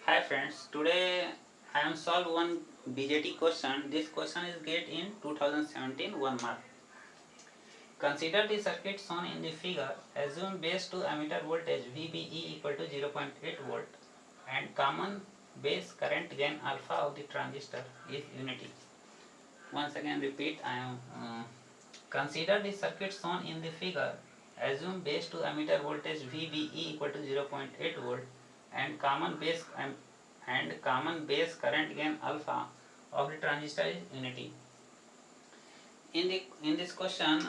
Hi friends, today I am solve one BJT question. This question is get in 2017 1 mark. Consider the circuit shown in the figure. Assume base to ammeter voltage VBE equal to 0.8 volt and common base current gain alpha of the transistor is unity. Once again repeat, I am consider the circuit shown in the figure. Assume base to ammeter voltage VBE equal to 0.8 volt and common base current gain alpha of the transistor is unity. In this question,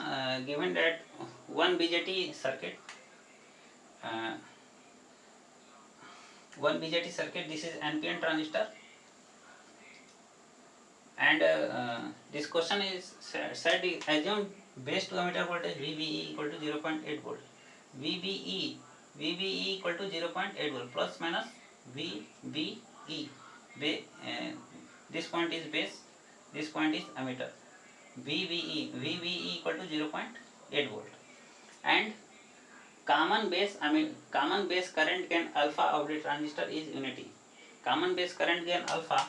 given that one BJT circuit, uh, this is NPN transistor, and this question is said assume base to ammeter voltage VBE equal to 0.8 volt. VBE equal to 0.8 volt plus minus VBE. This point is base, this point is ammeter. VBE equal to 0.8 volt and common base current gain alpha of the transistor is unity. Common base current gain alpha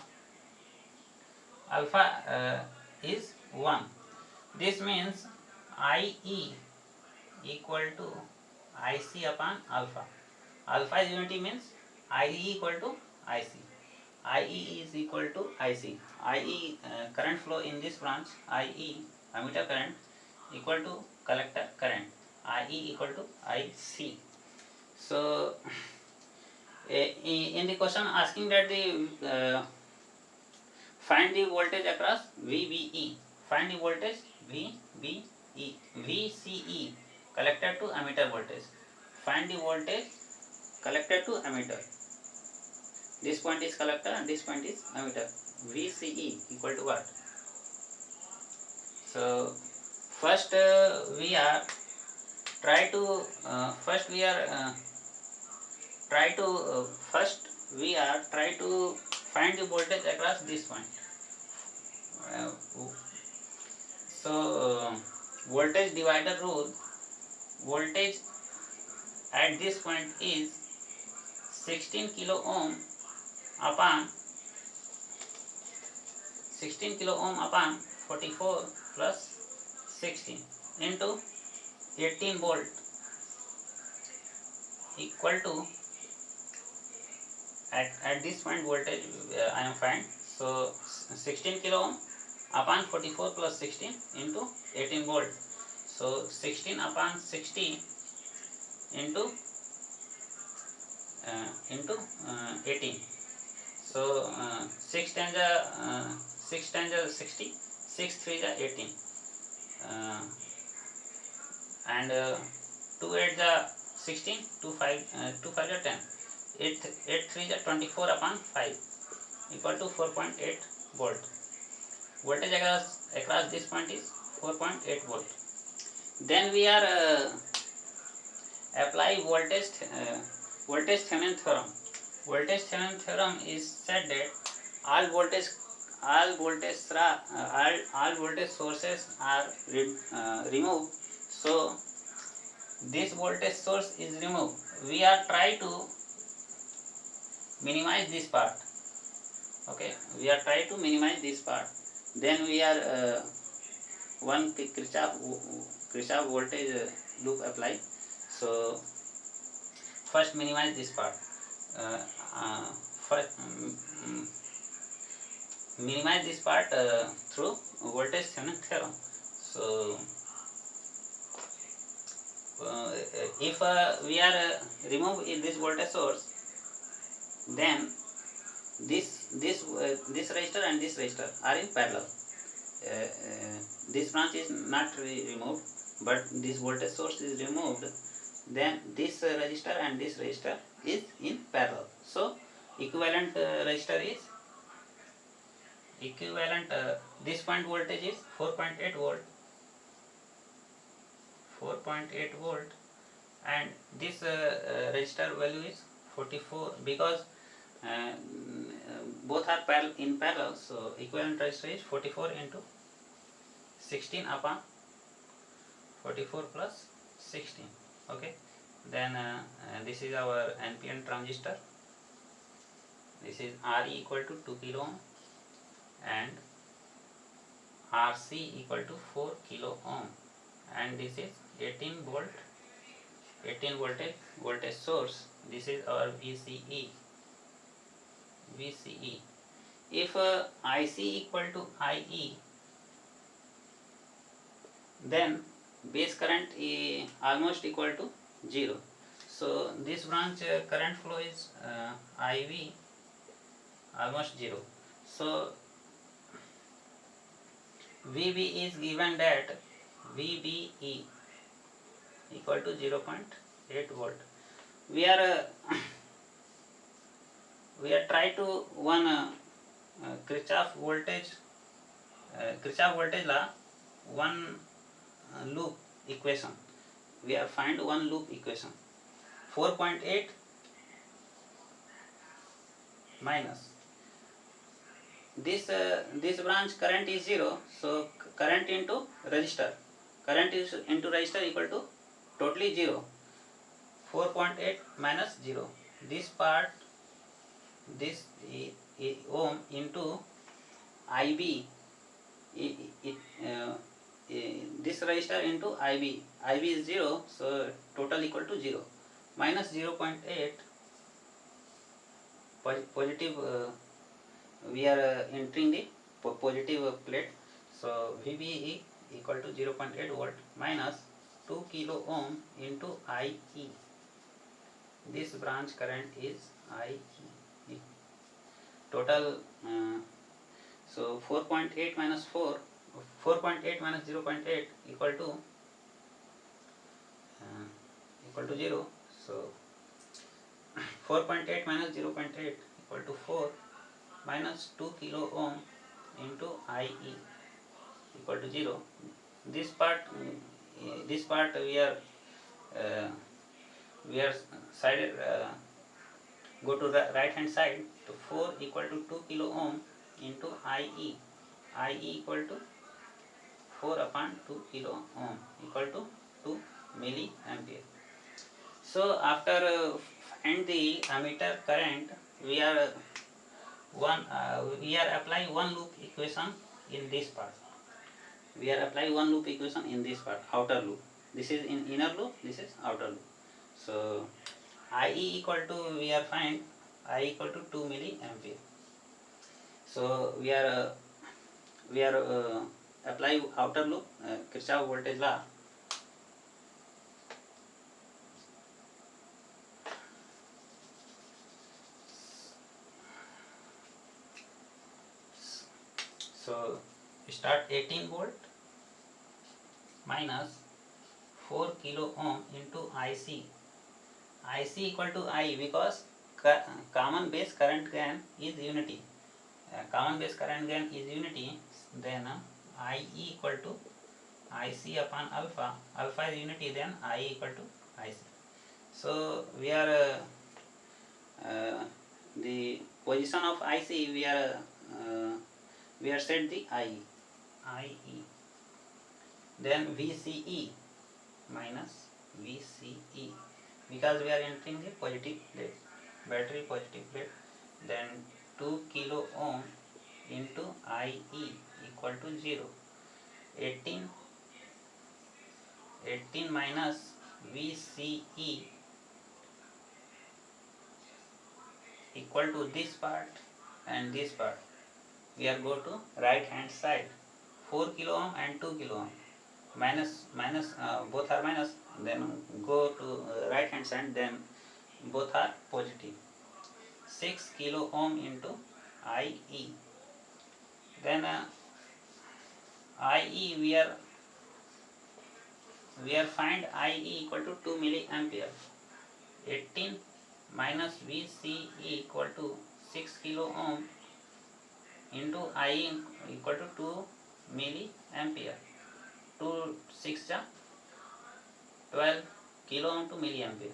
is 1. This means IE equal to IC upon alpha. Alpha is unity means IE equal to IC. IE is equal to IC. IE current flow in this branch, IE ammeter current equal to collector current, IE equal to IC. So in the question asking that the find the voltage across VBE. Find the voltage VBE. VCE collector to ammeter voltage. Find the voltage collector to ammeter. This point is collector and this point is ammeter. VCE equal to what? So first we are try to find the voltage across this point. Voltage divider rule, voltage at this point is 16 kilo ohm upon 44 plus 16 into 18 volt equal to at this point voltage I am find. So 16 kilo ohm upon 44 plus 16 into 18 volt. So 16 upon 60 into 18. So 6 times 60, 6 3 is 18, and 2 8 is 16, 2 5 is 10, 8 3 is 24 upon 5 equal to 4.8 volt. Voltage across this point is 4.8 volt. Then we are apply voltage Thevenin theorem. Voltage Thevenin theorem is said that all voltage sources are removed. So this voltage source is removed. We are try to minimize this part. Okay, we are try to minimize this part. Then we are one Kirchhoff voltage loop apply. So first minimize this part. Minimize this part through voltage Thevenin theorem. So if we are remove this voltage source, then this resistor and this resistor are in parallel. This branch is not removed, but this voltage source is removed. Then this resistor and this resistor is in parallel. So equivalent resistor is this point voltage is 4.8 volt, and this resistor value is 44 because both are in parallel. So equivalent resistor is 44 into 16 upon 44 plus 16. Okay, then this is our NPN transistor. This is Re equal to 2 kilo ohm and Rc equal to 4 kilo ohm, and this is 18 voltage source. This is our VCE. If IC equal to IE, then base current is almost equal to 0. So this branch current flow is IV almost 0. So VB is given that VBE equal to 0.8 volt. We are try to one Kirchhoff voltage law, one loop equation. We are find one loop equation. 4.8 minus this branch current is 0, so current into resistor equal to totally 0. 4.8 minus 0. This part, this ohm into IB, this resistor into IB is 0, so total equal to 0. Minus 0.8 positive, we are entering the positive plate, so VB equal to 0.8 volt minus 2 kilo ohm into IE. This branch current is IE. Total, so 4.8 minus 4.8 minus 0.8 equal to 0. So 4.8 minus 0.8 equal to 4 minus 2 kilo ohm into IE equal to 0. This part we are sided, go to the right hand side. So 4 equal to 2 kilo ohm into IE equal to 4 upon 2 kilo ohm equal to 2 milliampere. So after find the ammeter current, we are applying one loop equation in this part. We are applying one loop equation in this part, outer loop. This is in inner loop, this is outer loop. So IE equal to, we are find I equal to 2 milliampere. So we are apply outer loop, Kirchhoff voltage law. So start 18 volt minus 4 kilo ohm into IC. IC equal to I, because common base current gain is unity. Common base current gain is unity. Then IE equal to IC upon alpha. Alpha is unity, then I equal to IC. So we are the position of IC, we are set the IE. Then VCE minus VCE, because we are entering the positive plate, battery positive plate. Then 2 kilo ohm into IE equal to 0. 18 minus VCE equal to this part and this part. We are go to right hand side. 4 kilo ohm and 2 kilo ohm. Minus, both are minus. Then go to right hand side. Then both are positive. 6 kilo ohm into IE. Then IE, we are find IE equal to 2 milliampere. 18 minus VCE equal to 6 kilo ohm into IE equal to 2 milliampere. 2 6 ja 12 kilo ohm to milliampere.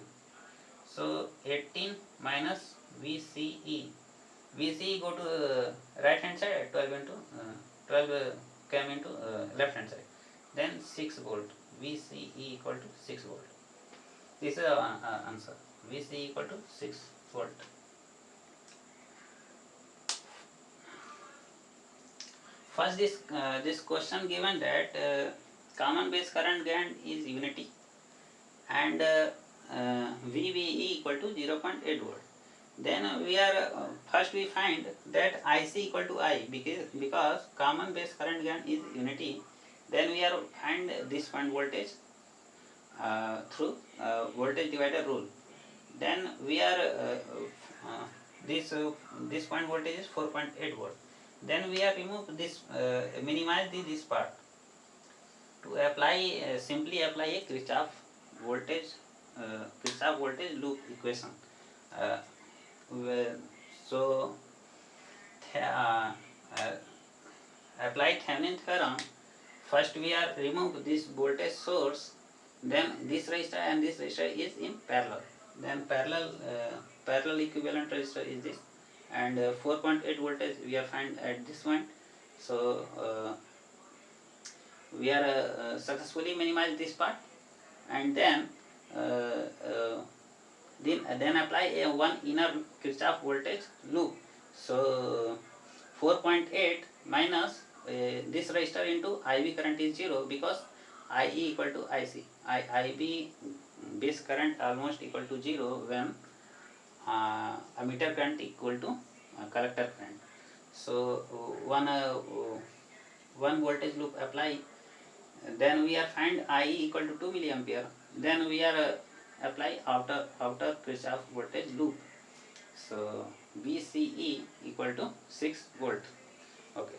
So 18 minus VCE. VCE go to right hand side, 12 into 12 came into left hand side. Then 6 volt. VCE equal to 6 volt. This is our answer. VCE equal to 6 volt. First, this question given that common base current gain is unity, and VBE equal to 0.8 volt. Then we are first we find that IC equal to I, because common base current gain is unity. Then we are find this point voltage through voltage divider rule. Then we are this point voltage is 4.8 volt. Then we are remove this minimize this part to apply simply apply a voltage Kirchhoff voltage loop equation. Uh, so uh, apply Thevenin theorem. First we are remove this voltage source, then this resistor and this resistor is in parallel. Then parallel equivalent resistor is this, and 4.8 voltage we are find at this point. So we are successfully minimize this part, and then apply a one inner Kirchhoff voltage loop. So 4.8 minus this resistor into IB current is 0, because IE equal to IC. IB base current almost equal to 0 when ammeter current equal to collector current. So one voltage loop apply. Then we are find IE equal to 2 milliampere. Then we are apply outer Kirchhoff voltage loop. So BCE equal to 6 volt. Okay.